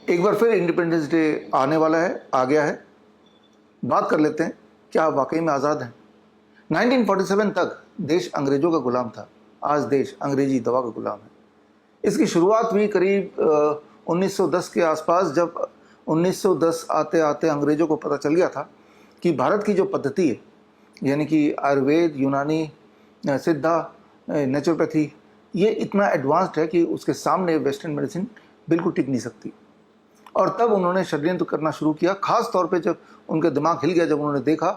एक बार फिर independence day आने वाला है, आ गया है। बात कर लेते हैं, क्या आप वाकई में आज़ाद हैं? 1947 तक देश अंग्रेजों का गुलाम था। आज देश अंग्रेजी दवा का गुलाम है। इसकी शुरुआत हुई करीब 1910 के आसपास, जब 1910 आते आते अंग्रेजों को पता चल गया था कि भारत की जो पद्धति है, यानी कि आयुर्वेद, यूनानी सिद्धा, नेचुरोपैथी, ये इतना एडवांस्ड है कि उसके सामने वेस्टर्न मेडिसिन बिल्कुल टिक नहीं सकती। और तब उन्होंने षड्यंत्र करना शुरू किया, खास तौर पे जब उनका दिमाग हिल गया, जब उन्होंने देखा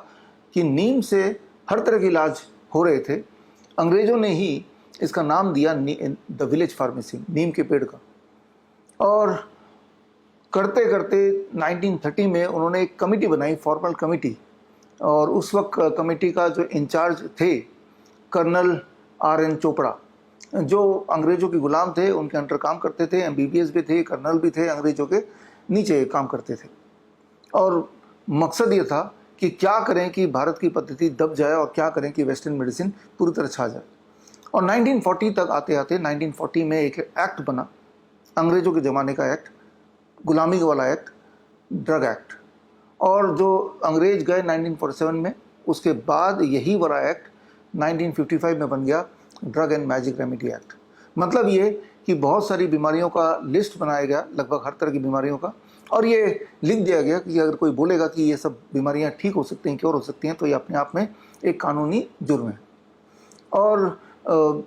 कि नीम से हर तरह के इलाज हो रहे थे। अंग्रेज़ों ने ही इसका नाम दिया द विलेज फार्मेसी, नीम के पेड़ का। और करते करते 1930 में उन्होंने एक कमेटी बनाई, फॉर्मल कमेटी, और उस वक्त कमेटी का जो इंचार्ज थे कर्नल RN चोपड़ा, जो अंग्रेज़ों के गुलाम थे, उनके अंडर काम करते थे, MBBS भी थे, कर्नल भी थे, अंग्रेज़ों के नीचे काम करते थे। और मकसद ये था कि क्या करें कि भारत की पद्धति दब जाए और क्या करें कि वेस्टर्न मेडिसिन पूरी तरह छा जाए। और 1940 तक आते आते 1940 में एक एक्ट बना, अंग्रेज़ों के ज़माने का एक्ट, गुलामी वाला एक्ट, ड्रग एक्ट। और जो अंग्रेज़ गए 1947 में, उसके बाद यही वाला एक्ट 1955 में बन गया drug and magic remedy act. मतलब ये कि बहुत सारी बीमारियों का लिस्ट बनाया गया, लगभग हर तरह की बीमारियों का, और ये लिख दिया गया कि अगर कोई बोलेगा कि ये सब बीमारियां ठीक हो सकती हैं, क्योर हो सकती हैं, तो ये अपने आप में एक कानूनी जुर्म है। और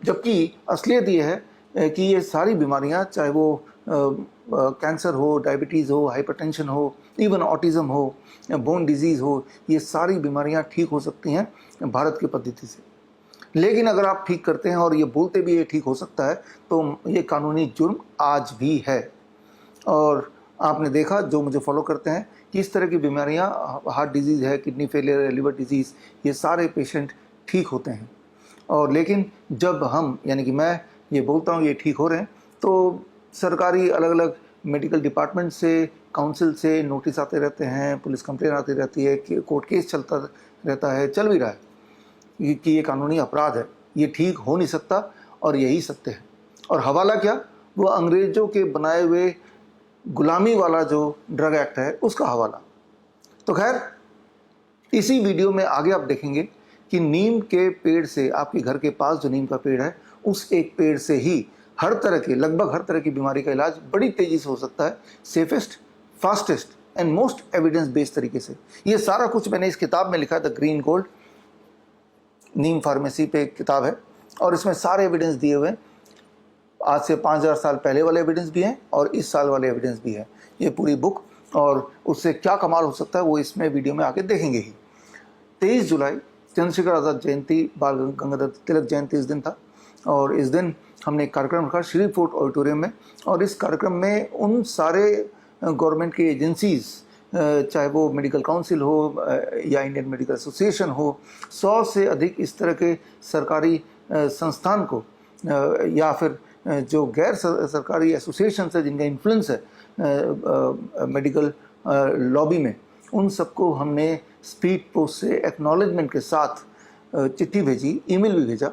जबकि असलियत ये है कि ये सारी बीमारियां, चाहे वो कैंसर हो, डायबिटीज़ हो, हाइपरटेंशन हो, इवन ऑटिज़म हो, बोन डिजीज़ हो, ये सारी बीमारियां ठीक हो सकती हैं भारत की पद्धति से। लेकिन अगर आप ठीक करते हैं और ये बोलते भी ये ठीक हो सकता है, तो ये कानूनी जुर्म आज भी है। और आपने देखा, जो मुझे फॉलो करते हैं, कि इस तरह की बीमारियां, हार्ट डिजीज़ है, किडनी फेलियर है, लिवर डिजीज़, ये सारे पेशेंट ठीक होते हैं। और लेकिन जब हम, यानी कि मैं ये बोलता हूँ ये ठीक हो रहे हैं, तो सरकारी अलग अलग मेडिकल डिपार्टमेंट से, काउंसिल से नोटिस आते रहते हैं, पुलिस कंप्लेन आती रहती है, कि कोर्ट केस चलता रहता है, चल भी रहा है कि ये कानूनी अपराध है, ये ठीक हो नहीं सकता, और यही सत्य है। और हवाला क्या, वो अंग्रेज़ों के बनाए हुए गुलामी वाला जो ड्रग एक्ट है, उसका हवाला। तो खैर, इसी वीडियो में आगे आप देखेंगे कि नीम के पेड़ से, आपके घर के पास जो नीम का पेड़ है, उस एक पेड़ से ही हर तरह के, लगभग हर तरह की बीमारी का इलाज बड़ी तेज़ी से हो सकता है, safest, fastest and most evidence based तरीके से। ये सारा कुछ मैंने इस किताब में लिखा है, the green gold, Neem pharmacy पे एक किताब है, और इसमें सारे एविडेंस दिए हुए हैं। आज से 5000 साल पहले वाले एविडेंस भी हैं और इस साल वाले एविडेंस भी हैं, ये पूरी बुक। और उससे क्या कमाल हो सकता है वो इसमें वीडियो में आके देखेंगे ही। 23 जुलाई चंद्रशेखर आज़ाद जयंती, बाल गंगाधर तिलक जयंती इस दिन था, और इस दिन हमने एक कार्यक्रम रखा श्री फोर्ट ऑडिटोरियम में। और इस कार्यक्रम में उन सारे गवर्नमेंट की एजेंसीज़, चाहे वो मेडिकल काउंसिल हो या इंडियन मेडिकल एसोसिएशन हो, 100 से अधिक इस तरह के सरकारी संस्थान को, या फिर जो गैर सरकारी एसोसिएशन है जिनका इन्फ्लुएंस है मेडिकल लॉबी में, उन सबको हमने स्पीड पोस्ट से एक्नॉलेजमेंट के साथ चिट्ठी भेजी, ईमेल भी भेजा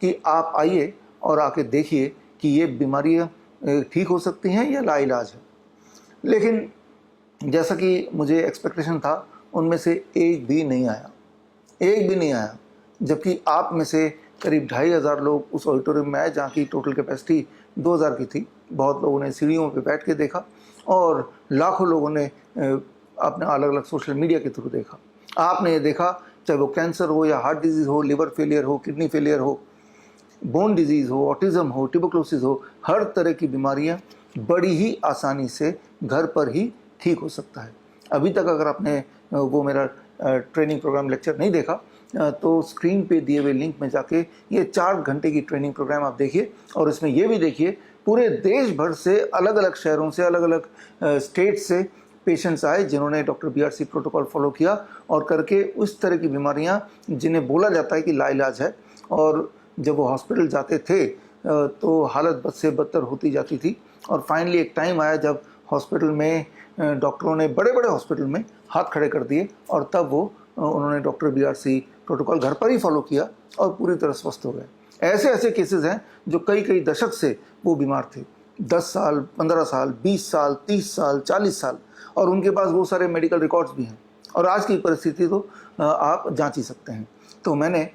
कि आप आइए और आके देखिए कि ये बीमारियां ठीक हो सकती हैं या लाइलाज है। लेकिन जैसा कि मुझे एक्सपेक्टेशन था, उनमें से एक भी नहीं आया, एक भी नहीं आया। जबकि आप में से करीब 2500 लोग उस ऑडिटोरियम में आए, जहाँ की टोटल कैपेसिटी 2000 की थी। बहुत लोगों ने सीढ़ियों पे बैठ के देखा, और लाखों लोगों ने अपने अलग अलग सोशल मीडिया के थ्रू देखा। आपने ये देखा, चाहे वो कैंसर हो या हार्ट डिजीज़ हो, लिवर फेलियर हो, किडनी फेलियर हो, बोन डिजीज़ हो, ऑटिज़म हो, ट्यूबरक्लोसिस हो, हर तरह की बीमारियां बड़ी ही आसानी से घर पर ही ठीक हो सकता है। अभी तक अगर आपने वो मेरा ट्रेनिंग प्रोग्राम लेक्चर नहीं देखा, तो स्क्रीन पे दिए हुए लिंक में जाके ये 4 घंटे की ट्रेनिंग प्रोग्राम आप देखिए। और इसमें ये भी देखिए, पूरे देश भर से, अलग अलग शहरों से, अलग अलग स्टेट से पेशेंट्स आए, जिन्होंने डॉक्टर BRC प्रोटोकॉल फॉलो किया, और करके उस तरह की बीमारियां जिन्हें बोला जाता है कि लाइलाज है, और जब वो हॉस्पिटल जाते थे तो हालत बद से बदतर होती जाती थी। और फाइनली एक टाइम आया जब हॉस्पिटल में डॉक्टरों ने, बड़े बड़े हॉस्पिटल में हाथ खड़े कर दिए, और तब वो उन्होंने डॉक्टर BRC प्रोटोकॉल घर पर ही फॉलो किया और पूरी तरह स्वस्थ हो गए। ऐसे ऐसे केसेस हैं जो कई कई दशक से वो बीमार थे। 10 साल, 15 साल, 20 साल, 30 साल, 40 साल, और उनके पास वो सारे मेडिकल रिकॉर्ड्स भी हैं। और आज की परिस्थिति तो आप जांच ही सकते हैं। तो मैंने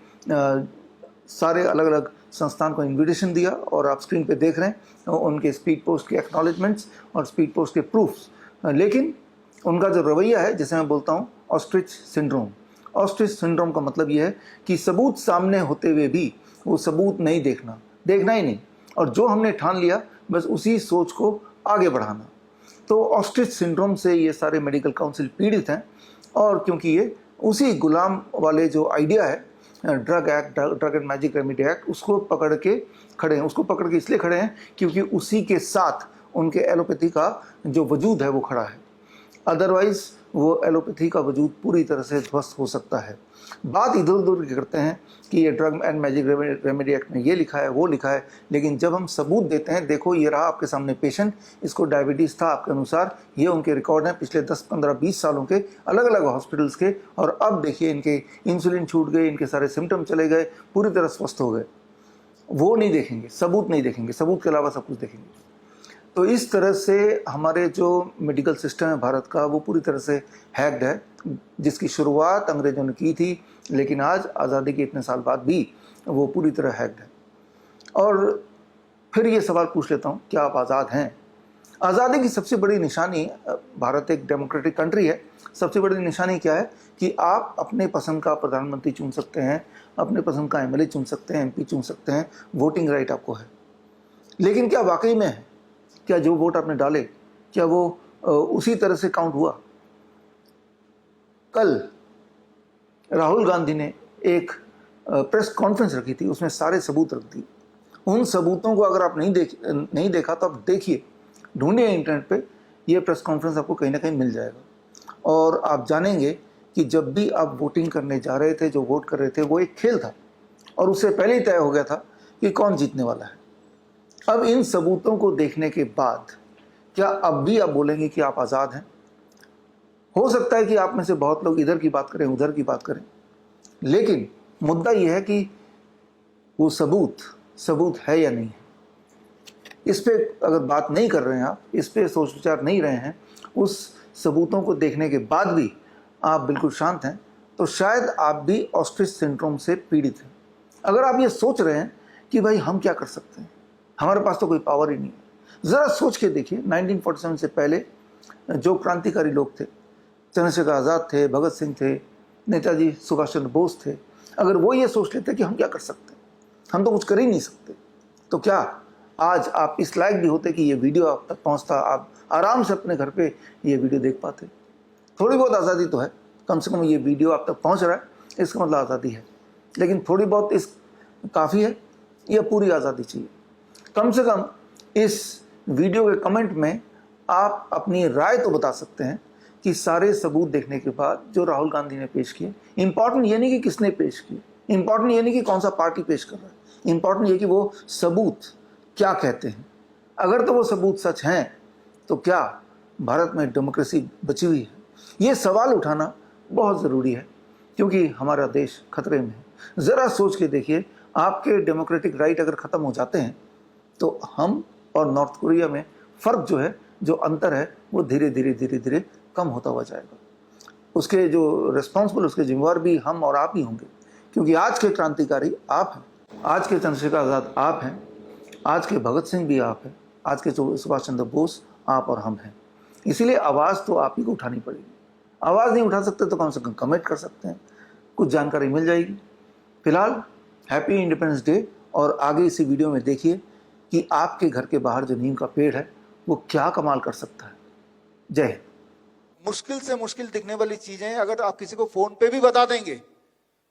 सारे अलग अलग संस्थान को इन्विटेशन दिया, और आप स्क्रीन पे देख रहे हैं उनके स्पीड पोस्ट के एक्नॉलेजमेंट्स और स्पीड पोस्ट के प्रूफ्स। लेकिन उनका जो रवैया है, जैसे मैं बोलता हूँ ऑस्ट्रिच सिंड्रोम। ऑस्ट्रिच सिंड्रोम का मतलब यह है कि सबूत सामने होते हुए भी वो सबूत नहीं देखना, देखना ही नहीं, और जो हमने ठान लिया बस उसी सोच को आगे बढ़ाना। तो ऑस्ट्रिच सिंड्रोम से ये सारे मेडिकल काउंसिल पीड़ित हैं, और क्योंकि ये उसी गुलाम वाले जो आइडिया है, drug act, drug and magic remedy act, उसको पकड़ के खड़े हैं। उसको पकड़ के इसलिए खड़े हैं क्योंकि उसी के साथ उनके एलोपैथी का जो वजूद है वो खड़ा है। अदरवाइज वो एलोपैथी का वजूद पूरी तरह से ध्वस्त हो सकता है। बात इधर उधर की करते हैं कि ये drug and magic remedy act में ये लिखा है, वो लिखा है, लेकिन जब हम सबूत देते हैं, देखो ये रहा आपके सामने पेशेंट, इसको डायबिटीज़ था आपके अनुसार, ये उनके रिकॉर्ड हैं पिछले 10, 15, 20 सालों के अलग अलग हॉस्पिटल्स के, और अब देखिए इनके इंसुलिन छूट गए, इनके सारे सिम्टम चले गए, पूरी तरह स्वस्थ हो गए। वो नहीं देखेंगे, सबूत नहीं देखेंगे, सबूत के अलावा सब कुछ देखेंगे। तो इस तरह से हमारे जो मेडिकल सिस्टम है भारत का, वो पूरी तरह से हैक्ड है, जिसकी शुरुआत अंग्रेजों ने की थी, लेकिन आज आज़ादी के इतने साल बाद भी वो पूरी तरह हैक्ड है। और फिर ये सवाल पूछ लेता हूँ, क्या आप आज़ाद हैं? आज़ादी की सबसे बड़ी निशानी, भारत एक डेमोक्रेटिक कंट्री है, सबसे बड़ी निशानी क्या है कि आप अपने पसंद का प्रधानमंत्री चुन सकते हैं, अपने पसंद का एमएलए चुन सकते हैं, एमपी चुन सकते हैं, वोटिंग राइट आपको है। लेकिन क्या वाकई में है? क्या जो वोट आपने डाले, क्या वो उसी तरह से काउंट हुआ? कल राहुल गांधी ने एक प्रेस कॉन्फ्रेंस रखी थी, उसमें सारे सबूत रख दिए। उन सबूतों को अगर आप नहीं देखा तो आप देखिए, ढूंढिए इंटरनेट पे, ये प्रेस कॉन्फ्रेंस आपको कहीं ना कहीं मिल जाएगा, और आप जानेंगे कि जब भी आप वोटिंग करने जा रहे थे, जो वोट कर रहे थे, वो एक खेल था, और उससे पहले ही तय हो गया था कि कौन जीतने वाला है। अब इन सबूतों को देखने के बाद क्या अब भी आप बोलेंगे कि आप आज़ाद हैं? हो सकता है कि आप में से बहुत लोग इधर की बात करें, उधर की बात करें, लेकिन मुद्दा यह है कि वो सबूत है या नहीं है। इस पे अगर बात नहीं कर रहे हैं आप, इस पे सोच विचार नहीं रहे हैं, उस सबूतों को देखने के बाद भी आप बिल्कुल शांत हैं, तो शायद आप भी ऑस्ट्रिच सिंड्रोम से पीड़ित हैं। अगर आप ये सोच रहे हैं कि भाई हम क्या कर सकते हैं, हमारे पास तो कोई पावर ही नहीं है, ज़रा सोच के देखिए, 1947 से पहले जो क्रांतिकारी लोग थे, चंद्रशेखर आज़ाद थे, भगत सिंह थे, नेताजी सुभाष चंद्र बोस थे, अगर वो ये सोच लेते कि हम क्या कर सकते हैं, हम तो कुछ कर ही नहीं सकते, तो क्या आज आप इस लायक भी होते कि ये वीडियो आप तक पहुंचता, आप आराम से अपने घर पे ये वीडियो देख पाते? थोड़ी बहुत आज़ादी तो है, कम से कम ये वीडियो आप तक पहुंच रहा है, इसका मतलब आज़ादी है। लेकिन थोड़ी बहुत इस काफ़ी है या पूरी आज़ादी चाहिए? कम से कम इस वीडियो के कमेंट में आप अपनी राय तो बता सकते हैं कि सारे सबूत देखने के बाद जो राहुल गांधी ने पेश किए, इंपॉर्टेंट ये नहीं कि किसने पेश किए, इंपॉर्टेंट ये नहीं कि कौन सा पार्टी पेश कर रहा है, इंपॉर्टेंट ये कि वो सबूत क्या कहते हैं। अगर तो वो सबूत सच हैं, तो क्या भारत में डेमोक्रेसी बची हुई है? ये सवाल उठाना बहुत ज़रूरी है, क्योंकि हमारा देश खतरे में है। ज़रा सोच के देखिए, आपके डेमोक्रेटिक राइट अगर ख़त्म हो जाते हैं, तो हम और नॉर्थ कोरिया में फ़र्क जो है, जो अंतर है, वो धीरे धीरे कम होता हुआ जाएगा। उसके जो रिस्पॉन्सिबल, उसके जिम्मेवार भी हम और आप ही होंगे, क्योंकि आज के क्रांतिकारी आप हैं, आज के चंद्रशेखर आज़ाद आप हैं, आज के भगत सिंह भी आप हैं, आज के सुभाष चंद्र बोस आप और हम हैं। इसीलिए आवाज़ तो आप ही को उठानी पड़ेगी। आवाज़ नहीं उठा सकते तो कम से कम कमेंट कर सकते हैं, कुछ जानकारी मिल जाएगी। फिलहाल हैप्पी इंडिपेंडेंस डे, और आगे इसी वीडियो में देखिए कि आपके घर के बाहर जो नीम का पेड़ है वो क्या कमाल कर सकता है। जय हिंद। मुश्किल से मुश्किल दिखने वाली चीजें अगर आप किसी को फोन पे भी बता देंगे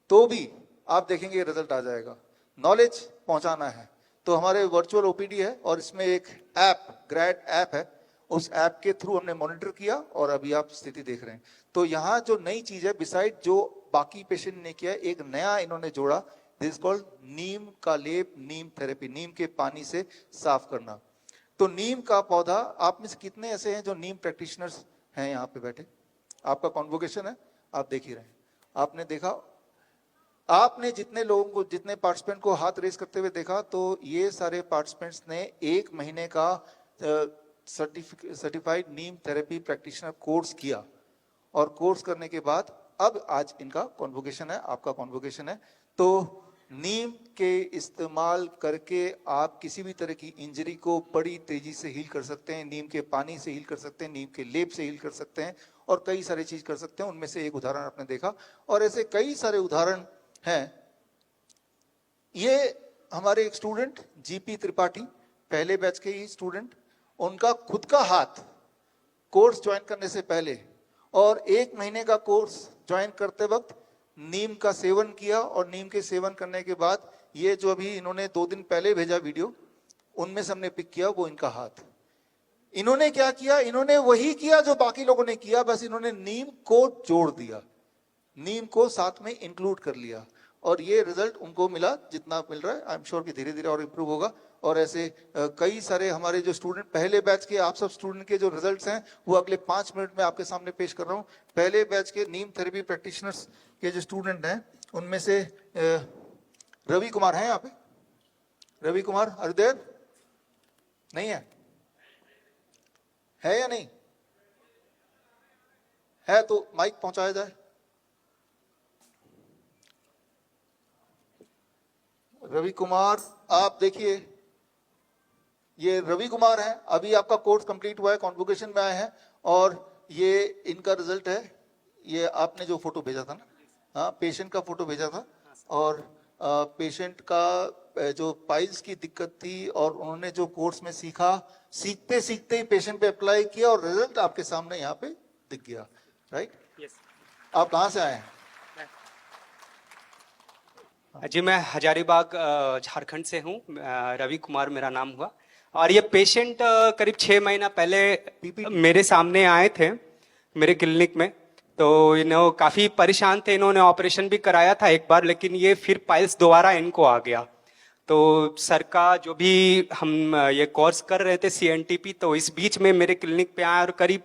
तो भी आप देखेंगे रिजल्ट आ जाएगा। नॉलेज पहुंचाना है तो हमारे वर्चुअल ओपीडी है, और इसमें एक ऐप, ग्रैड ऐप है, उस ऐप के थ्रू हमने मॉनिटर किया और अभी आप स्थिति देख रहे हैं। तो यहाँ जो नई चीज है, बिसाइड जो बाकी पेशेंट ने किया, एक नया इन्होंने जोड़ा, दिस कॉल्ड नीम का लेप, नीम थेरेपी, नीम के पानी से साफ करना। तो नीम का पौधा, आप में से कितने ऐसे हैं जो नीम प्रैक्टिशनर्स हैं यहाँ पे बैठे? आपका कॉन्वोकेशन है, आप देख ही रहे हैं। आपने देखा, आपने जितने लोगों को, जितने पार्टिसिपेंट को हाथ रेस करते हुए देखा, तो ये सारे पार्टिसिपेंट्स ने 1 महीने का certified neem therapy practitioner course किया, और कोर्स करने के बाद अब आज इनका कॉन्वोकेशन है, आपका कॉन्वोकेशन है। तो नीम के इस्तेमाल करके आप किसी भी तरह की इंजरी को बड़ी तेजी से हील कर सकते हैं। नीम के पानी से हील कर सकते हैं, नीम के लेप से हील कर सकते हैं, और कई सारी चीज कर सकते हैं। उनमें से एक उदाहरण आपने देखा, और ऐसे कई सारे उदाहरण हैं। ये हमारे एक स्टूडेंट जीपी त्रिपाठी, पहले बैच के ही स्टूडेंट, उनका खुद का हाथ कोर्स ज्वाइन करने से पहले और 1 महीने का कोर्स ज्वाइन करते वक्त नीम का सेवन किया, और नीम के सेवन करने के बाद ये जो अभी इन्होंने 2 दिन पहले भेजा वीडियो, उनमें से हमने पिक किया वो इनका हाथ। इन्होंने क्या किया, इन्होंने वही किया जो बाकी लोगों ने किया, बस इन्होंने नीम को जोड़ दिया, नीम को साथ में इंक्लूड कर लिया, और ये रिजल्ट उनको मिला जितना मिल रहा है। आई एम श्योर कि धीरे धीरे और इंप्रूव होगा। और ऐसे कई सारे हमारे जो स्टूडेंट, पहले बैच के आप सब स्टूडेंट के जो रिजल्ट्स हैं वो अगले 5 मिनट में आपके सामने पेश कर रहा हूं। पहले बैच के नीम थेरेपी प्रैक्टिशनर्स के जो स्टूडेंट हैं उनमें से रवि कुमार हैं यहाँ पे? Ravi Kumar are there? नहीं है या नहीं है? तो माइक पहुंचाया जाए। रवि कुमार, आप देखिए, ये रवि कुमार है, अभी आपका कोर्स कंप्लीट हुआ है, कॉन्वोकेशन में आए हैं, और ये इनका रिजल्ट है। ये आपने जो फोटो भेजा था ना, हाँ, पेशेंट का फोटो भेजा था, और पेशेंट का जो पाइल्स की दिक्कत थी, और उन्होंने जो कोर्स में सीखा, सीखते सीखते ही पेशेंट पे अप्लाई किया, और रिजल्ट आपके सामने यहाँ पे दिख गया, राइट? यस। आप कहाँ से आए हैं? जी, मैं हजारीबाग झारखंड से हूँ। रवि कुमार मेरा नाम हुआ, और ये पेशेंट करीब 6 महीना पहले मेरे सामने आए थे मेरे क्लिनिक में। तो इन्हों काफ़ी परेशान थे, इन्होंने ऑपरेशन भी कराया था एक बार, लेकिन ये फिर पाइल्स दोबारा इनको आ गया। तो सर का जो भी हम ये कोर्स कर रहे थे CNTP, तो इस बीच में मेरे क्लिनिक पे आए, और करीब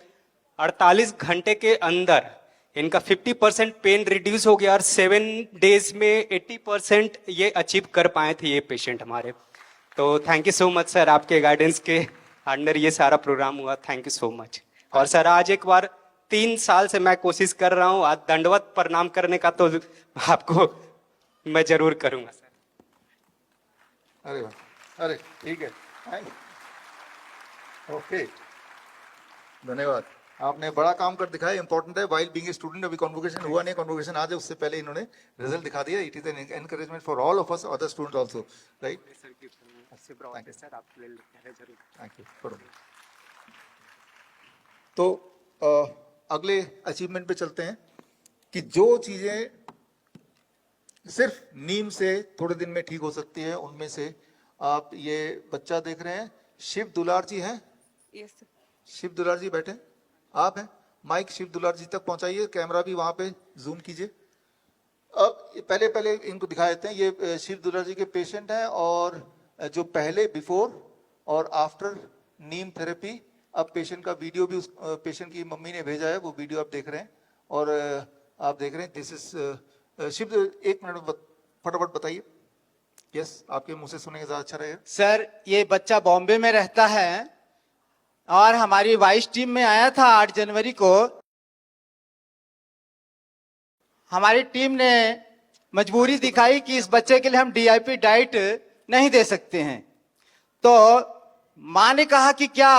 48 घंटे के अंदर इनका 50% पेन रिड्यूस हो गया, और 7 डेज में 80% ये अचीव कर पाए थे ये पेशेंट हमारे। तो thank you so much sir, आपके गाइडेंस के अंडर ये सारा प्रोग्राम हुआ। Thank you so much. और सर, आज एक बार 3 साल से मैं कोशिश कर रहा हूँ, आज दंडवत प्रणाम करने का तो आपको मैं जरूर करूंगा सर। अरे वाह, अरे ठीक है, ओके, धन्यवाद। आपने बड़ा काम कर दिखाया, इंपॉर्टेंट है। वाइल बीइंग ए स्टूडेंट, अभी कॉन्वोकेशन हुआ नहीं, कॉन्वोकेशन आज है, उससे पहले इन्होंने रिजल्ट दिखा दिया। It is an encouragement for all of us, other students also, right? Sir आप ले लेते हैं जरूर। Thank you. तो अगले अचीवमेंट पे चलते हैं कि जो चीजें सिर्फ नीम से थोड़े दिन में ठीक हो सकती है, उनमें से आप ये बच्चा देख रहे हैं, शिव दुलार जी हैं? Yes sir. शिव दुलार जी बैठे, आप हैं? माइक शिव दुलार जी तक पहुंचाइए, कैमरा भी वहां पे जूम कीजिए। अब पहले इनको दिखा देते हैं। ये शिव दुलार जी के पेशेंट हैं, और जो पहले बिफोर और आफ्टर नीम थेरेपी, अब पेशेंट का वीडियो भी उस पेशेंट की मम्मी ने भेजा है, वो वीडियो आप देख रहे हैं, और आप देख रहे हैं। दिस इज शिव, 1 मिनट फटाफट बताइए। यस, आपके मुंह से सुनेंगे ज्यादा अच्छा रहेगा। सर, ये बच्चा बॉम्बे में रहता है, और हमारी वाइस टीम में आया था 8 जनवरी को। हमारी टीम ने मजबूरी दिखाई कि इस बच्चे के लिए हम DIP डाइट नहीं दे सकते हैं। तो माँ ने कहा कि क्या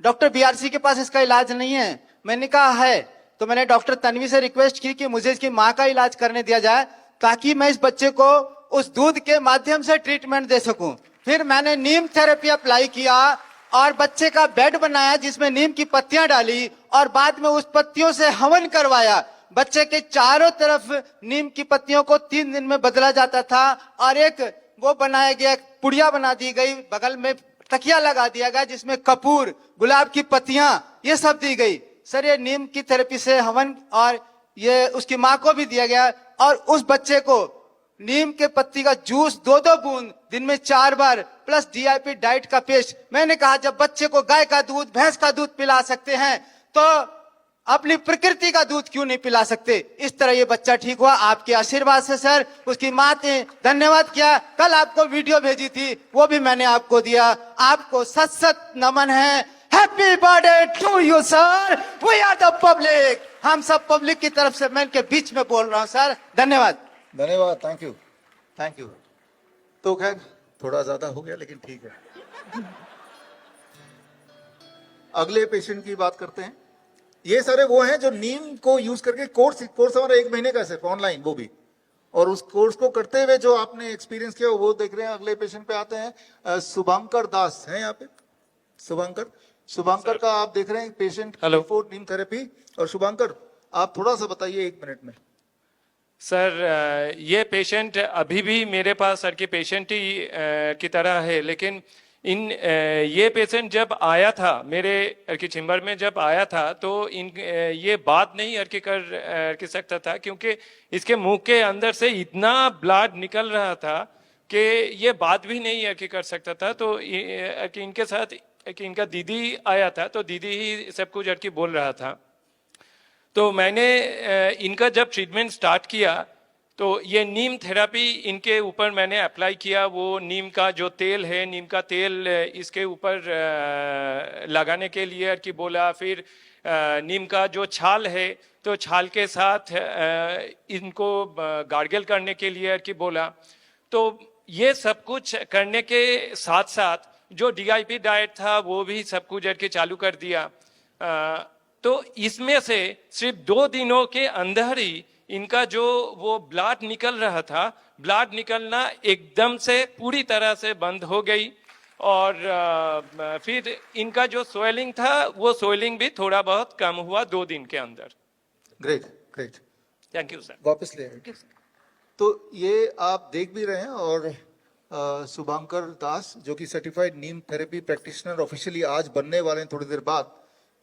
डॉक्टर BRC के पास इसका इलाज नहीं है? मैंने कहा है। तो मैंने डॉक्टर तन्वी से रिक्वेस्ट की कि मुझे इसकी माँ का इलाज करने दिया जाए, ताकि मैं इस बच्चे को उस दूध के माध्यम से ट्रीटमेंट दे सकूं। फिर मैंने नीम थेरेपी अप्लाई किया, और बच्चे का बेड बनाया जिसमें नीम की पत्तियां डाली, और बाद में उस पत्तियों से हवन करवाया। बच्चे के चारों तरफ नीम की पत्तियों को 3 दिन में बदला जाता था, और एक वो बनाया गया, पुड़िया बना दी गई, बगल में तकिया लगा दिया गया जिसमें कपूर, गुलाब की पत्तियां, ये सब दी गई। सर, ये नीम की थेरेपी से हवन, और ये उसकी माँ को भी दिया गया, और उस बच्चे को नीम के पत्ती का जूस 2-2 बूंद दिन में 4 बार, प्लस DIP डाइट का पेस्ट। मैंने कहा जब बच्चे को गाय का दूध, भैंस का दूध पिला सकते हैं, तो अपनी प्रकृति का दूध क्यों नहीं पिला सकते? इस तरह ये बच्चा ठीक हुआ आपके आशीर्वाद से सर। उसकी माँ ने धन्यवाद किया, कल आपको वीडियो भेजी थी वो भी मैंने आपको दिया। आपको सत सत नमन है। Happy birthday to you sir, we are the public. हम सब पब्लिक की तरफ से मैं इनके बीच में बोल रहा हूँ सर। धन्यवाद। धन्यवाद, थैंक यू, थैंक यू। तो खैर थोड़ा ज्यादा हो गया लेकिन ठीक है। अगले पेशेंट की बात करते हैं। ये सारे वो हैं जो नीम को यूज करके कोर्स हमारा 1 महीने का सिर्फ ऑनलाइन, वो भी, और उस कोर्स को करते हुए जो आपने एक्सपीरियंस किया वो देख रहे हैं। अगले पेशेंट पे आते हैं। शुभंकर दास हैं यहाँ पे। शुभंकर का आप देख रहे हैं पेशेंट बिफोर नीम थेरेपी। और शुभंकर आप थोड़ा सा बताइए 1 मिनट में। सर ये पेशेंट अभी भी मेरे पास सर के पेशेंट ही की तरह है, लेकिन ये पेशेंट जब आया था मेरे की चेम्बर में, जब आया था तो ये बात नहीं कर सकता था, क्योंकि इसके मुंह के अंदर से इतना ब्लड निकल रहा था कि ये बात भी नहीं कर सकता था। तो इनके साथ इनका दीदी आया था, तो दीदी ही सब कुछ बोल रहा था। तो मैंने इनका जब ट्रीटमेंट स्टार्ट किया तो ये नीम थेरेपी इनके ऊपर मैंने अप्लाई किया। वो नीम का जो तेल है, नीम का तेल इसके ऊपर लगाने के लिए कि बोला। फिर नीम का जो छाल है तो छाल के साथ इनको गार्गल करने के लिए कि बोला। तो ये सब कुछ करने के साथ साथ जो DIP डाइट था वो भी सब कुछ चालू कर दिया। तो इसमें से सिर्फ 2 दिनों के अंदर ही इनका जो वो ब्लड निकल रहा था, ब्लड निकलना एकदम से पूरी तरह से बंद हो गई। और फिर इनका जो स्वेलिंग था वो स्वेलिंग भी थोड़ा बहुत कम हुआ 2 दिन के अंदर। Great great, thank you sir. वापस ले आइए। तो ये आप देख भी रहे हैं। और शुभंकर दास जो कि certified neem therapy practitioner officially आज बनने वाले हैं थोड़ी देर बाद।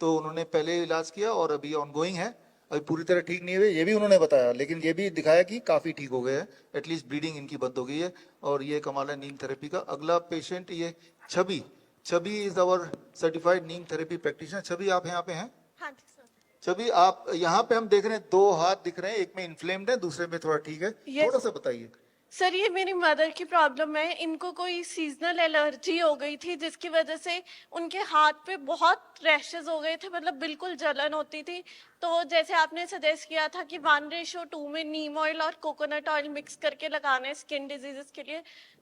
तो उन्होंने पहले इलाज किया और अभी ऑनगोइंग है। अभी पूरी तरह ठीक नहीं हुए ये भी उन्होंने बताया, लेकिन ये भी दिखाया कि काफी ठीक हो गए हैं। एटलीस्ट ब्लीडिंग इनकी बंद हो गई है। और ये कमाल है नीम थेरेपी का। अगला पेशेंट ये Chhavi is our certified neem therapy practitioner. Chhavi आप यहाँ पे हैं? हाँ जी सर। छवि आप यहाँ पे हम देख रहे हैं 2 हाथ दिख रहे हैं, एक में इन्फ्लेम्ड है, दूसरे में थोड़ा ठीक है। Yes. थोड़ा सा बताइए। सर ये मेरी मदर की प्रॉब्लम है। इनको कोई सीजनल एलर्जी हो गई थी जिसकी वजह से उनके हाथ पे बहुत रैशेस हो गए थे, मतलब बिल्कुल जलन होती थी। तो जैसे आपने सजेस्ट किया था कि 1:2 में नीम ऑयल और कोकोनट ऑयल मिक्स करके लगाना है स्किन डिजीजेस के लिए,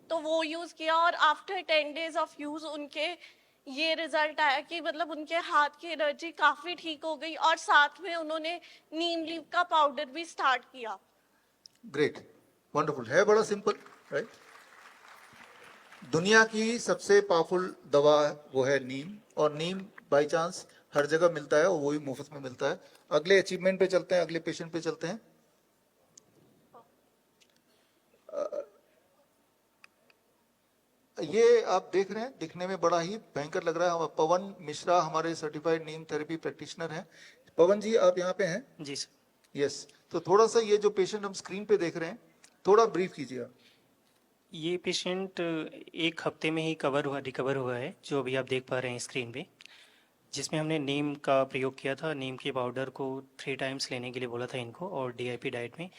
तो वो यूज किया। और आफ्टर 10 डेज ऑफ यूज उनके ये रिजल्ट आया कि मतलब उनके हाथ की एलर्जी काफी ठीक हो गई। और साथ में उन्होंने नीम लीफ का पाउडर भी स्टार्ट किया। ग्रेट, वंडरफुल है, बड़ा सिंपल, राइट। दुनिया की सबसे पावरफुल दवा वो है नीम। और नीम बाय चांस हर जगह मिलता है और वो भी मुफ्त में मिलता है। अगले अचीवमेंट पे चलते हैं, अगले पेशेंट पे चलते हैं। ये आप देख रहे हैं, दिखने में बड़ा ही भयंकर लग रहा है। पवन मिश्रा हमारे सर्टिफाइड नीम थेरेपी प्रैक्टिशनर हैं। पवन जी आप यहाँ पे हैं? जी सर। यस। तो थोड़ा सा ये जो पेशेंट हम स्क्रीन पे देख रहे हैं थोड़ा ब्रीफ कीजिए। ये पेशेंट 1 हफ्ते में ही रिकवर हुआ है, जो अभी आप देख पा रहे हैं स्क्रीन पे, जिसमें हमने नीम का प्रयोग किया था। नीम के पाउडर को 3 टाइम्स लेने के लिए बोला था इनको, और DIP डाइट में।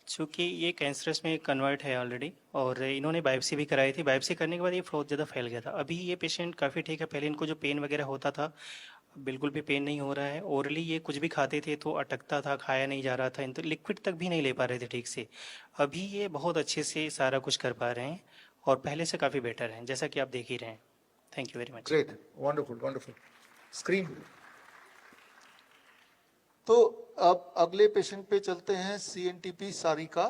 चूँकि ये कैंसरस में कन्वर्ट है ऑलरेडी, और इन्होंने बायोप्सी भी कराई थी। बायोप्सी करने के बाद ये बहुत ज़्यादा फैल गया था। अभी ये पेशेंट काफ़ी ठीक है। पहले इनको जो पेन वगैरह होता था, बिल्कुल भी पेन नहीं हो रहा है। ओरली ये कुछ भी खाते थे तो अटकता था, खाया नहीं जा रहा था, तो लिक्विड तक भी नहीं ले पा रहे थे ठीक से। अभी ये बहुत अच्छे से सारा कुछ कर पा रहे हैं और पहले से काफ़ी बेटर हैं, जैसा कि आप देख ही रहे हैं। Thank you very much. Great, wonderful wonderful. Screen. तो अब अगले पेशेंट पे चलते हैं, CNTP सारिका।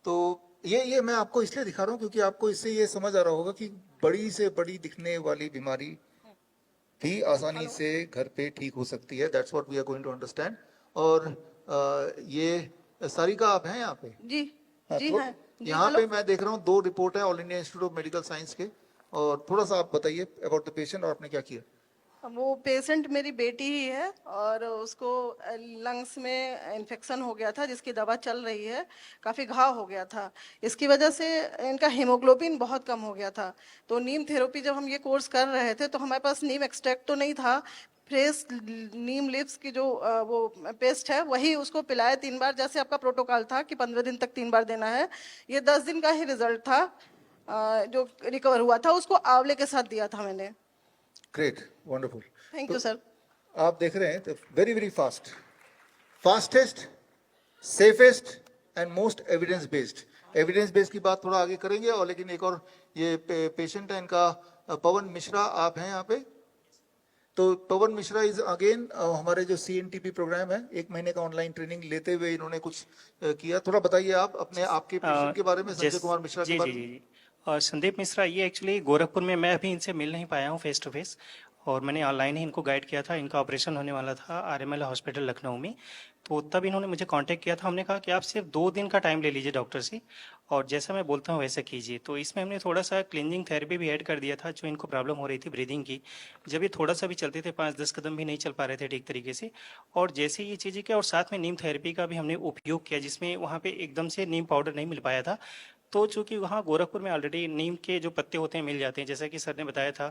तो ये मैं आपको इसलिए दिखा रहा हूँ क्योंकि आपको इससे ये समझ आ रहा होगा कि बड़ी से बड़ी दिखने वाली बीमारी भी आसानी से घर पे ठीक हो सकती है। That's what we are going to understand. और ये सारिका आप हैं यहाँ पे? जी जी तो हाँ। यहाँ पे मैं देख रहा हूँ 2 रिपोर्ट है all India institute of medical science के। और थोड़ा सा आप बताइए अबाउट द पेशेंट और आपने क्या किया। वो पेशेंट मेरी बेटी ही है और उसको लंग्स में इन्फेक्शन हो गया था जिसकी दवा चल रही है। काफ़ी घाव हो गया था, इसकी वजह से इनका हीमोग्लोबिन बहुत कम हो गया था। तो नीम थेरेपी जब हम ये कोर्स कर रहे थे तो हमारे पास नीम एक्सट्रैक्ट तो नहीं था, फ्रेश नीम लिप्स की जो वो पेस्ट है वही उसको पिलाया 3 बार, जैसे आपका प्रोटोकॉल था कि 15 दिन तक 3 बार देना है। ये 10 दिन का ही रिजल्ट था जो रिकवर हुआ था, उसको आंवले के साथ दिया था मैंने। Great, wonderful. Thank you sir. आप देख रहे हैं तो very very fast, fastest, safest and most evidence based. Evidence based की बात थोड़ा आगे करेंगे, और लेकिन एक और ये पेशेंट है इनका पवन मिश्रा, आप हैं यहाँ पे? तो पवन मिश्रा इज अगेन हमारे जो CNTP प्रोग्राम है, 1 महीने का ऑनलाइन ट्रेनिंग लेते हुए इन्होंने कुछ किया। थोड़ा बताइए आप अपने आपके पेशेंट के बारे में, संजय कुमार मिश्रा के बारे में। जी। और संदीप मिश्रा ये एक्चुअली गोरखपुर में, मैं अभी इनसे मिल नहीं पाया हूँ फेस टू फेस, और मैंने ऑनलाइन ही इनको गाइड किया था। इनका ऑपरेशन होने वाला था RML हॉस्पिटल लखनऊ में, तो तब इन्होंने मुझे कांटेक्ट किया था। हमने कहा कि आप सिर्फ 2 दिन का टाइम ले लीजिए डॉक्टर से, और जैसा मैं बोलता हूँ वैसा कीजिए। तो इसमें हमने थोड़ा सा क्लींजिंग थेरेपी भी ऐड कर दिया था, जो इनको प्रॉब्लम हो रही थी ब्रीदिंग की। जब ये थोड़ा सा भी चलते थे, 5-10 कदम भी नहीं चल पा रहे थे ठीक तरीके से, और जैसे ये चीज़ें किया, और साथ में नीम थेरेपी का भी हमने उपयोग किया, जिसमें वहाँ पे एकदम से नीम पाउडर नहीं मिल पाया था। तो चूंकि वहाँ गोरखपुर में ऑलरेडी नीम के जो पत्ते होते हैं मिल जाते हैं, जैसा कि सर ने बताया था,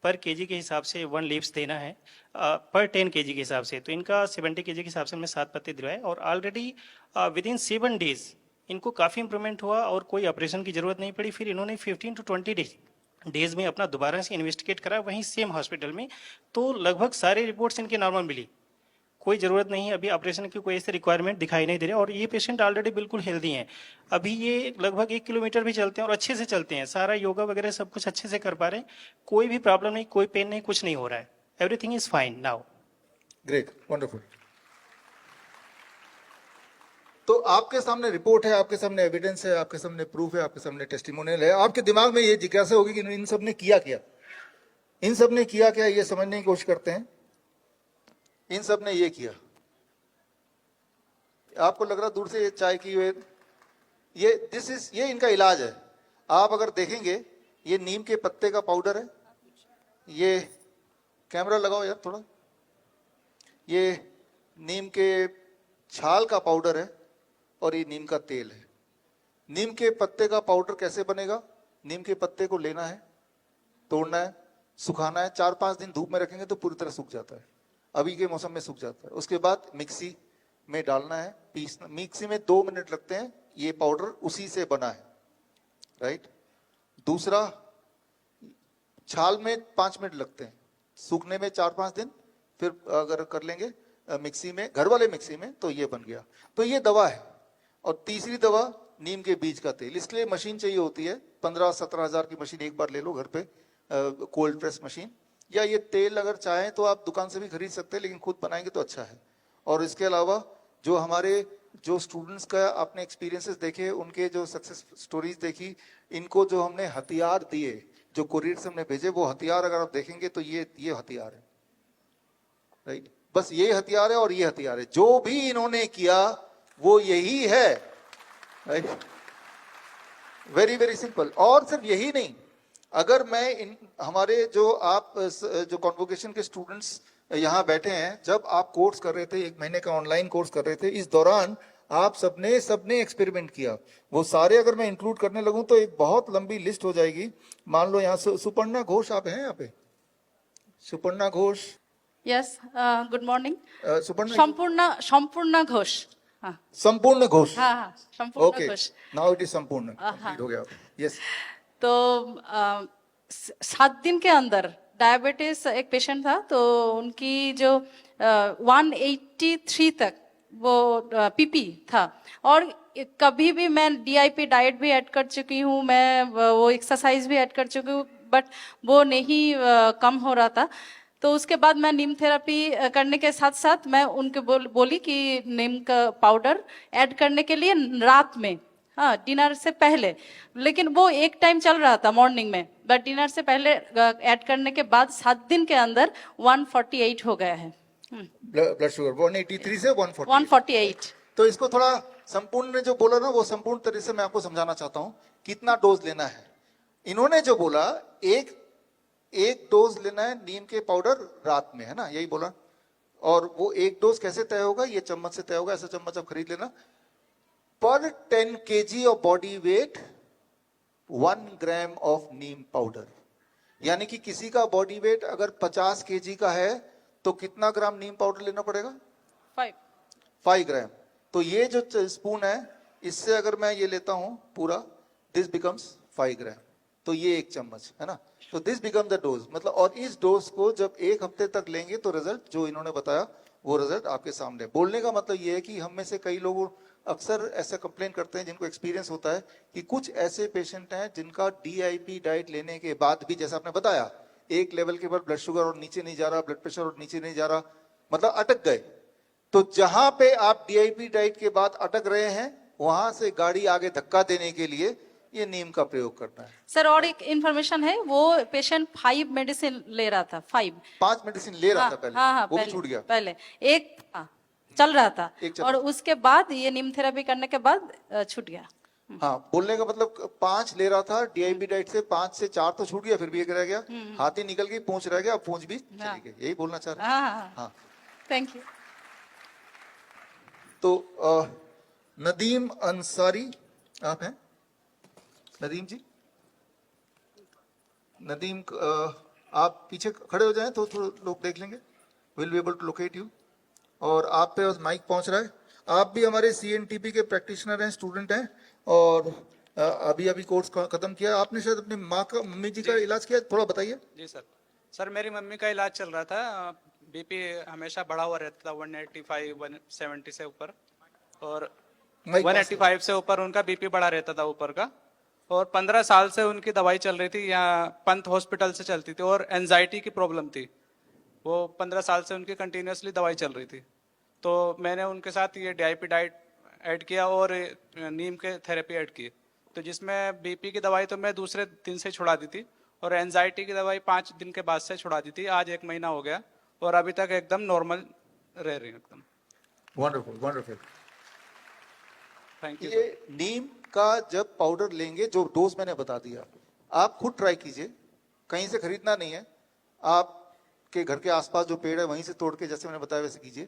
पर केजी के हिसाब से 1 लीव्स देना है पर 10 केजी के हिसाब से। तो इनका 70 केजी के हिसाब से हमने 7 पत्ते दिलवाए, और ऑलरेडी विदिन 7 डेज इनको काफ़ी इंप्रूवमेंट हुआ और कोई ऑपरेशन की ज़रूरत नहीं पड़ी। फिर इन्होंने 15 to 20 डेज में अपना दोबारा से इन्वेस्टिगेट करा वहीं सेम हॉस्पिटल में, तो लगभग सारी रिपोर्ट्स इनके नॉर्मल मिली। कोई ज़रूरत नहीं है अभी ऑपरेशन की, कोई ऐसे रिक्वायरमेंट दिखाई नहीं दे रही, और ये पेशेंट ऑलरेडी बिल्कुल हेल्दी हैं। अभी ये लगभग 1 किलोमीटर भी चलते हैं और अच्छे से चलते हैं, सारा योगा वगैरह सब कुछ अच्छे से कर पा रहे हैं, कोई भी प्रॉब्लम नहीं, कोई पेन नहीं, कुछ नहीं हो रहा है, everything is fine now. Great, wonderful. तो आपके सामने रिपोर्ट है, आपके सामने एविडेंस है, आपके सामने प्रूफ है, आपके सामने टेस्टिमोनियल है। आपके दिमाग में ये जिज्ञासा होगी कि इन सब ने किया क्या, इन सब ने किया क्या, ये समझने की कोशिश करते हैं। इन सब ने ये किया, आपको लग रहा दूर से ये चाय की ये इनका इलाज है। आप अगर देखेंगे, ये नीम के पत्ते का पाउडर है, ये कैमरा लगाओ यार थोड़ा, ये नीम के छाल का पाउडर है, और ये नीम का तेल है। नीम के पत्ते का पाउडर कैसे बनेगा? नीम के पत्ते को लेना है, तोड़ना है, सुखाना है, 4-5 दिन धूप में रखेंगे तो पूरी तरह सूख जाता है, अभी के मौसम में सूख जाता है। उसके बाद मिक्सी में डालना है, पीसना, मिक्सी में 2 मिनट लगते हैं, ये पाउडर उसी से बना है, राइट। दूसरा, छाल में 5 मिनट लगते हैं, सूखने में 4-5 दिन, फिर अगर कर लेंगे मिक्सी में, घर वाले मिक्सी में, तो ये बन गया। तो ये दवा है। और तीसरी दवा नीम के बीज का तेल। इसके लिए मशीन चाहिए होती है, 15-17 हजार की मशीन एक बार ले लो घर पे, कोल्ड प्रेस मशीन। या ये तेल अगर चाहें तो आप दुकान से भी खरीद सकते हैं, लेकिन खुद बनाएंगे तो अच्छा है। और इसके अलावा जो हमारे जो स्टूडेंट्स का आपने एक्सपीरियंसेस देखे, उनके जो सक्सेस स्टोरीज देखी, इनको जो हमने हथियार दिए, जो कुरियर से हमने भेजे, वो हथियार अगर आप देखेंगे तो ये हथियार है, राइट। बस ये हथियार है और ये हथियार है, जो भी इन्होंने किया वो यही है, राइट। Very very simple. और सिर्फ यही नहीं, अगर मैं हमारे जो कॉन्वोकेशन के स्टूडेंट्स यहाँ बैठे हैं, जब आप कोर्स कर रहे थे, 1 महीने का ऑनलाइन कोर्स कर रहे थे, इस दौरान आप सबने एक्सपेरिमेंट किया। वो सारे अगर मैं इंक्लूड करने लगूं तो एक बहुत लंबी लिस्ट हो जाएगी। मान लो यहाँ सुपर्णा घोष, आप हैं यहाँ पे? Suparna Ghosh. Yes, good morning. Suparna, संपूर्ण घोष। हाँ, संपूर्ण घोष। हाँ, संपूर्ण okay, Ghosh. Now it is संपूर्ण, कंप्लीट हो गया। यस। तो 7 दिन के अंदर डायबिटीज एक पेशेंट था, तो उनकी जो 183 तक वो पीपी था, और कभी भी मैं DIP डाइट भी ऐड कर चुकी हूँ, मैं वो एक्सरसाइज भी ऐड कर चुकी हूँ, बट वो नहीं कम हो रहा था। तो उसके बाद मैं नीम थेरेपी करने के साथ साथ मैं उनको बोली कि नीम का पाउडर ऐड करने के लिए रात में, हाँ, डिनर से पहले। लेकिन वो एक टाइम चल रहा था मॉर्निंग में, बट डिनर से पहले ऐड करने के बाद 7 दिन के अंदर 148 हो गया है। ब्लड शुगर 183 से 148। तो इसको थोड़ा संपूर्ण ने जो बोला ना, वो संपूर्ण तरीके से मैं आपको समझाना चाहता हूँ कितना डोज लेना है। इन्होंने जो बोला, एक डोज लेना है नीम के पाउडर रात में, है ना, यही बोला। और वो एक डोज कैसे तय होगा? ये चम्मच से तय होगा, ऐसा चम्मच आप खरीद लेना। पर 10 kg of body weight 1 gram of Neem powder. यानी कि किसी का बॉडी वेट अगर 50 kg का है तो कितना ग्राम नीम पाउडर लेना पड़ेगा? 5 5 ग्राम। तो ये जो स्पून है, इससे अगर मैं ये लेता हूं पूरा, दिस बिकम्स 5 ग्राम। तो ये 1 चम्मच है ना। तो दिस बिकम द डोज, मतलब, और इस डोज को जब 1 हफ्ते तक लेंगे तो रिजल्ट जो इन्होंने बताया वो रिजल्ट आपके सामने। बोलने का मतलब ये है कि हम में से कई लोग अक्सर ऐसा कंप्लेन करते हैं, जिनको एक्सपीरियंस होता है कि कुछ ऐसे पेशेंट हैं जिनका DIP डाइट लेने के बाद भी, जैसा आपने बताया, एक लेवल के बाद ब्लड शुगर और नीचे नहीं जा रहा, ब्लड प्रेशर और नीचे नहीं जा रहा, मतलब अटक गए। तो जहां पे आप DIP डाइट के बाद अटक रहे हैं, वहां से गाड़ी आगे धक्का देने के लिए ये नीम का प्रयोग करना है। सर, और एक इन्फॉर्मेशन है, वो पेशेंट 5 मेडिसिन ले रहा था, 5 मेडिसिन ले रहा था पहले, हाँ, वो भी पहले, छूट गया। पहले एक चल रहा था, एक चल और उसके बाद ये नीम थेरेपी करने के बाद छूट गया। हाँ, बोलने का मतलब 5 ले रहा था DIP डाइट से, 5 से 4 तो छूट गया, फिर भी एक रह गया, हाथी निकल गई, पूंछ रह गया, अब पूंछ भी चली गई। यही बोलना चाह रहे हैं। हाँ, हाँ। Thank you. तो नदीम अंसारी आप हैं? नदीम जी, नदीम, आप पीछे खड़े हो जाएं तो थोड़ा लोग देख लेंगे, will be able to locate you. और आप पे माइक पहुंच रहा है। आप भी हमारे CNTP के प्रैक्टिशनर हैं, स्टूडेंट हैं, और अभी कोर्स खत्म किया। आपने शायद अपनी माँ का, मम्मी जी का इलाज किया, थोड़ा बताइए। जी सर। सर, मेरी मम्मी का इलाज चल रहा था। BP हमेशा बढ़ा हुआ रहता था, 185 170 से ऊपर, और 185 से ऊपर उनका BP बढ़ा रहता था ऊपर का। और 15 साल से उनकी दवाई चल रही थी, यहाँ पंत हॉस्पिटल से चलती थी, और एंजाइटी की प्रॉब्लम थी। वो 15 साल से उनकी कंटिन्यूसली दवाई चल रही थी। तो मैंने उनके साथ ये DIP डाइट ऐड किया और नीम के थेरेपी ऐड की, तो जिसमें BP की दवाई तो मैं दूसरे दिन से छुड़ा दी थी, और एंजाइटी की दवाई 5 दिन के बाद से छुड़ा दी थी। आज 1 महीना हो गया, और अभी तक एकदम नॉर्मल रह रही हूँ एकदम। Wonderful, wonderful. Thank you. ये नीम का जब पाउडर लेंगे, जो डोज मैंने बता दिया, आप खुद ट्राई कीजिए, कहीं से खरीदना नहीं है, आपके घर के आसपास जो पेड़ है वहीं से तोड़ के, जैसे मैंने बताया वैसे कीजिए।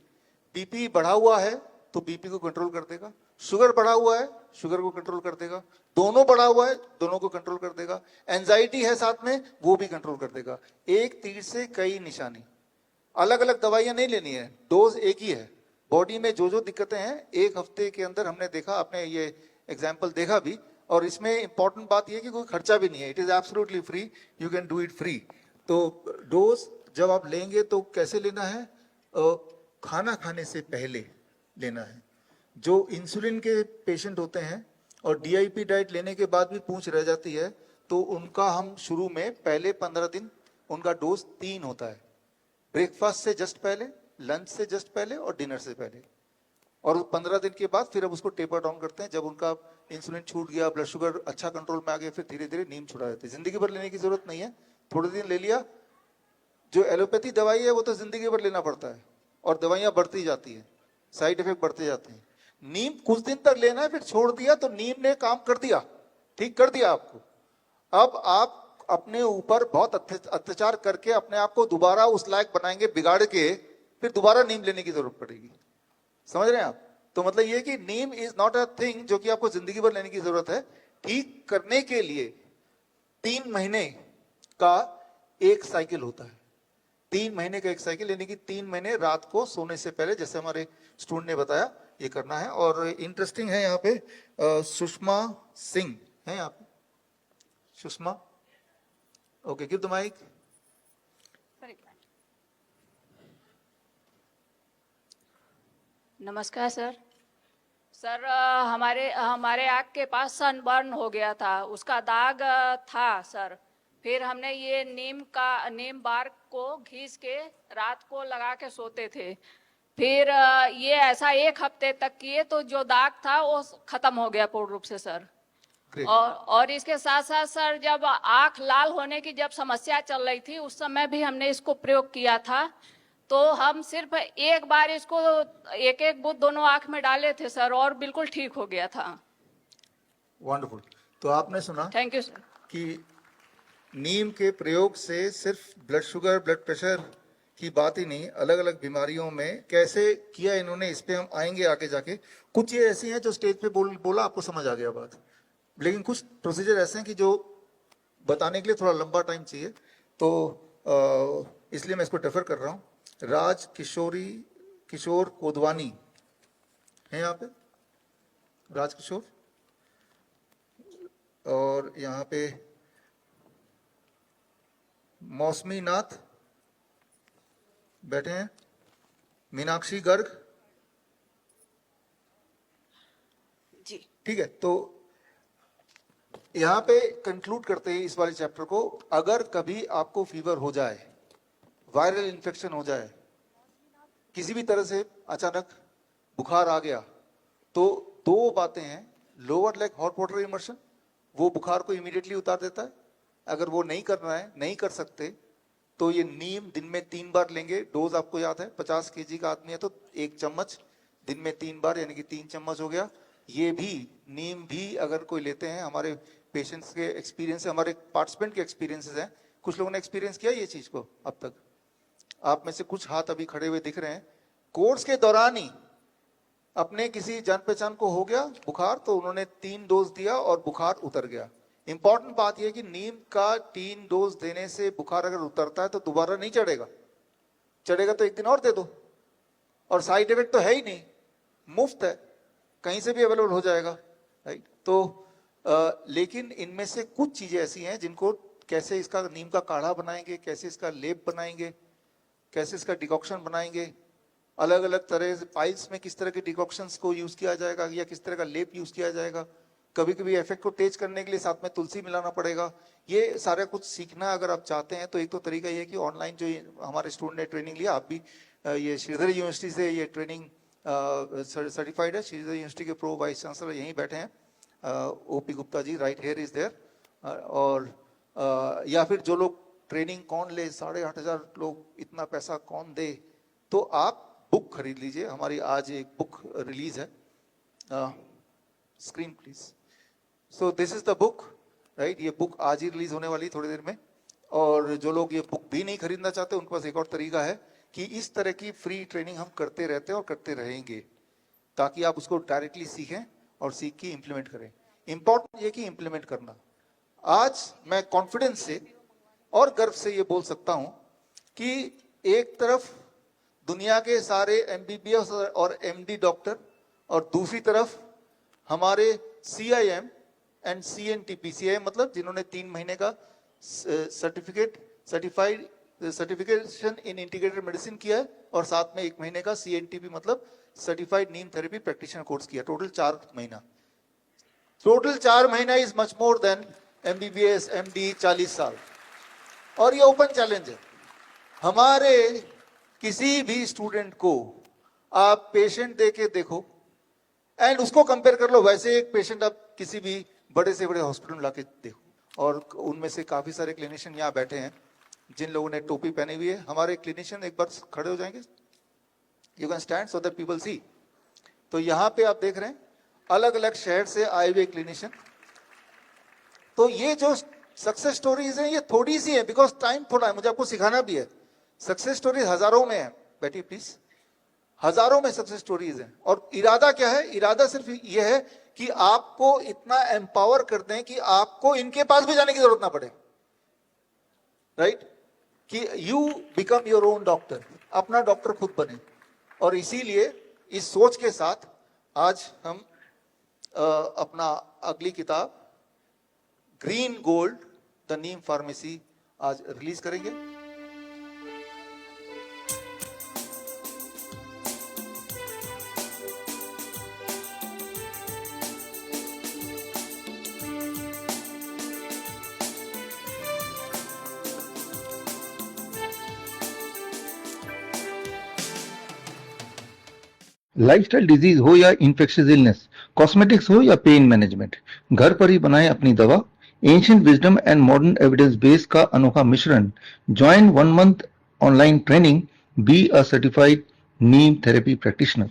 BP बढ़ा हुआ है तो BP को कंट्रोल कर देगा, शुगर बढ़ा हुआ है शुगर को कंट्रोल कर देगा, दोनों बढ़ा हुआ है दोनों को कंट्रोल कर देगा, एंजाइटी है साथ में वो भी कंट्रोल कर देगा। एक तीर से कई निशानी। अलग अलग दवाइयां नहीं लेनी है, डोज एक ही है। बॉडी में जो दिक्कतें हैं 1 हफ्ते के अंदर हमने देखा, आपने ये एग्जाम्पल देखा भी, और इसमें इंपॉर्टेंट बात यह कि कोई खर्चा भी नहीं है, it is absolutely free, you can do it free. तो डोज जब आप लेंगे तो कैसे लेना है? खाना खाने से पहले लेना है। जो इंसुलिन के पेशेंट होते हैं और DIP डाइट लेने के बाद भी पूंछ रह जाती है, तो उनका हम शुरू में पहले 15 दिन उनका डोज 3 होता है, ब्रेकफास्ट से जस्ट पहले, लंच से जस्ट पहले और डिनर से पहले। और 15 दिन के बाद फिर अब उसको टेपर डाउन करते हैं। जब उनका इंसुलिन छूट गया, ब्लड शुगर अच्छा कंट्रोल में आ गया, फिर धीरे धीरे नीम छुड़ा देते हैं। जिंदगी भर लेने की जरूरत नहीं है, थोड़े दिन ले लिया। जो एलोपैथी दवाई है वो तो जिंदगी भर लेना पड़ता है, और दवाइयां बढ़ती जाती है, साइड इफेक्ट बढ़ते जाते हैं। नीम कुछ दिन तक लेना है, फिर छोड़ दिया तो नीम ने काम कर दिया, ठीक कर दिया आपको। अब आप अपने ऊपर बहुत अत्याचार करके अपने आप को दोबारा उस लायक बनाएंगे, बिगाड़ के फिर दोबारा नीम लेने की जरूरत पड़ेगी। समझ रहे हैं आप? तो मतलब ये कि नीम इज नॉट अ थिंग जो कि आपको जिंदगी भर लेने की जरूरत है। ठीक करने के लिए 3 महीने का एक साइकिल होता है, 3 महीने का एक साइकिल, यानी कि 3 महीने रात को सोने से पहले, जैसे हमारे स्टूडेंट ने बताया, ये करना है। और इंटरेस्टिंग है यहाँ पे सुषमा सिंह है यहाँ पे। Sushma, okay, give the mike. नमस्कार सर। सर, हमारे आँख के पास सनबर्न हो गया था, उसका दाग था सर। फिर हमने ये नीम बार्क को घिस के रात को लगा के सोते थे। फिर ये ऐसा 1 हफ्ते तक किए तो जो दाग था वो खत्म हो गया पूर्ण रूप से सर। और इसके साथ साथ सर, जब आँख लाल होने की जब समस्या चल रही थी, उस समय भी हमने इसको प्रयोग किया था। तो हम सिर्फ एक बार इसको एक बूंद दोनों आँख में डाले थे सर, और बिल्कुल ठीक हो गया था। वंडरफुल। तो आपने सुना, थैंक यू सर, कि नीम के प्रयोग से सिर्फ ब्लड शुगर, ब्लड प्रेशर की बात ही नहीं, अलग अलग बीमारियों में कैसे किया इन्होंने, इस पे हम आएंगे आगे जाके। कुछ ये ऐसी हैं जो स्टेज पे बोला आपको समझ आ गया बात, लेकिन कुछ प्रोसीजर ऐसे हैं कि जो बताने के लिए थोड़ा लंबा टाइम चाहिए, तो इसलिए मैं इसको डेफर कर रहा हूँ। राज किशोर कोदवानी है यहाँ पे, राज किशोर। और यहाँ पे मौसमी नाथ बैठे हैं, मीनाक्षी गर्ग जी। ठीक है, तो यहाँ पे कंक्लूड करते हैं इस वाले चैप्टर को। अगर कभी आपको फीवर हो जाए, वायरल इन्फेक्शन हो जाए, किसी भी तरह से अचानक बुखार आ गया, तो दो बातें हैं। Lower leg hot water immersion, वो बुखार को इमीडिएटली उतार देता है। अगर वो नहीं करना है, नहीं कर सकते, तो ये नीम दिन में 3 बार लेंगे। डोज आपको याद है, 50 kg का आदमी है तो 1 चम्मच दिन में 3 बार, यानी कि 3 चम्मच हो गया। ये भी नीम भी अगर कोई लेते हैं, हमारे पेशेंट्स के एक्सपीरियंस है, हमारे पार्टिसिपेंट के एक्सपीरियंसेस हैं, कुछ लोगों ने एक्सपीरियंस किया ये चीज को अब तक। आप में से कुछ हाथ अभी खड़े हुए दिख रहे हैं। कोर्स के दौरान ही अपने किसी जान पहचान को हो गया बुखार, तो उन्होंने 3 डोज दिया और बुखार उतर गया। इंपॉर्टेंट बात यह कि नीम का 3 डोज देने से बुखार अगर उतरता है तो दोबारा नहीं चढ़ेगा, चढ़ेगा तो 1 दिन और दे दो, और साइड इफेक्ट तो है ही नहीं, मुफ्त है, कहीं से भी अवेलेबल हो जाएगा, राइट। तो लेकिन इनमें से कुछ चीजें ऐसी हैं जिनको कैसे इसका नीम का काढ़ा बनाएंगे, कैसे इसका लेप बनाएंगे, कैसे इसका डिकॉक्शन बनाएंगे, अलग अलग तरह से पाइल्स में किस तरह के डिकॉक्शंस को यूज किया जाएगा या किस तरह का लेप यूज किया जाएगा। कभी कभी इफेक्ट को तेज करने के लिए साथ में तुलसी मिलाना पड़ेगा। ये सारा कुछ सीखना अगर आप चाहते हैं तो एक तो तरीका ये है कि ऑनलाइन जो हमारे स्टूडेंट ने ट्रेनिंग लिया, आप भी ये श्रीधर यूनिवर्सिटी से ये ट्रेनिंग सर्टिफाइड है। श्रीधर यूनिवर्सिटी के प्रो वाइस चांसलर यहीं बैठे हैं, OP Gupta ji, right here is there. और या फिर जो लोग ट्रेनिंग कौन ले, 8,500 लोग, इतना पैसा कौन दे, तो आप बुक खरीद लीजिए। हमारी आज एक बुक रिलीज है, screen please. So this is the book, right. ये बुक आज ही रिलीज होने वाली थोड़ी देर में। और जो लोग ये बुक भी नहीं खरीदना चाहते, उनके पास एक और तरीका है कि इस तरह की फ्री ट्रेनिंग हम करते रहते हैं और करते रहेंगे, ताकि आप उसको डायरेक्टली सीखें और सीख के इम्प्लीमेंट करें। इंपॉर्टेंट ये कि इम्प्लीमेंट करना। आज मैं कॉन्फिडेंस से और गर्व से ये बोल सकता हूं कि एक तरफ दुनिया के सारे एमबीबीएस और एमडी डॉक्टर, और दूसरी तरफ हमारे सीआईएम एंड सीएनटीपी, मतलब जिन्होंने 3 महीने का सर्टिफिकेशन इन इंटीग्रेटेड मेडिसिन किया है, और साथ में 1 महीने का सीएनटीपी मतलब certified neem therapy practitioner course किया। टोटल 4 महीना। टोटल 4 महीना is much more than MBBS MD 40 साल। और ये ओपन चैलेंज है। हमारे किसी भी स्टूडेंट को आप पेशेंट देके देखो एंड उसको कंपेयर कर लो, वैसे एक पेशेंट आप किसी भी बड़े से बड़े हॉस्पिटल में लाके देखो। और उनमें से काफी सारे क्लिनिशियन यहाँ बैठे हैं जिन लोगों ने टोपी पहनी हुई है। हमारे क्लिनिशियन एक बार खड़े हो जाएंगे, you can stand so that people see. तो यहाँ पे आप देख रहे हैं अलग अलग शहर से आए हुए क्लिनिशियन। तो ये जो सक्सेस स्टोरीज हैं ये थोड़ी सी है, बिकॉज टाइम थोड़ा है, मुझे आपको सिखाना भी है। सक्सेस स्टोरीज हजारों में है, बैठिए प्लीज, हजारों में सक्सेस स्टोरीज हैं। और इरादा क्या है? इरादा सिर्फ ये है कि आपको इतना एम्पावर कर दें कि आपको इनके पास भी जाने की जरूरत ना पड़े, राइट? कि you become your own doctor, अपना डॉक्टर खुद बने। और इसीलिए इस सोच के साथ आज हम अपना अगली किताब green gold the Neem pharmacy आज रिलीज करेंगे। लाइफस्टाइल डिजीज हो या इन्फेक्शियस इलनेस, कॉस्मेटिक्स हो या पेन मैनेजमेंट, घर पर ही बनाएं अपनी दवा। Ancient wisdom and modern evidence base का अनोखा मिश्रण। Join 1 month online training, be a certified neem therapy practitioner.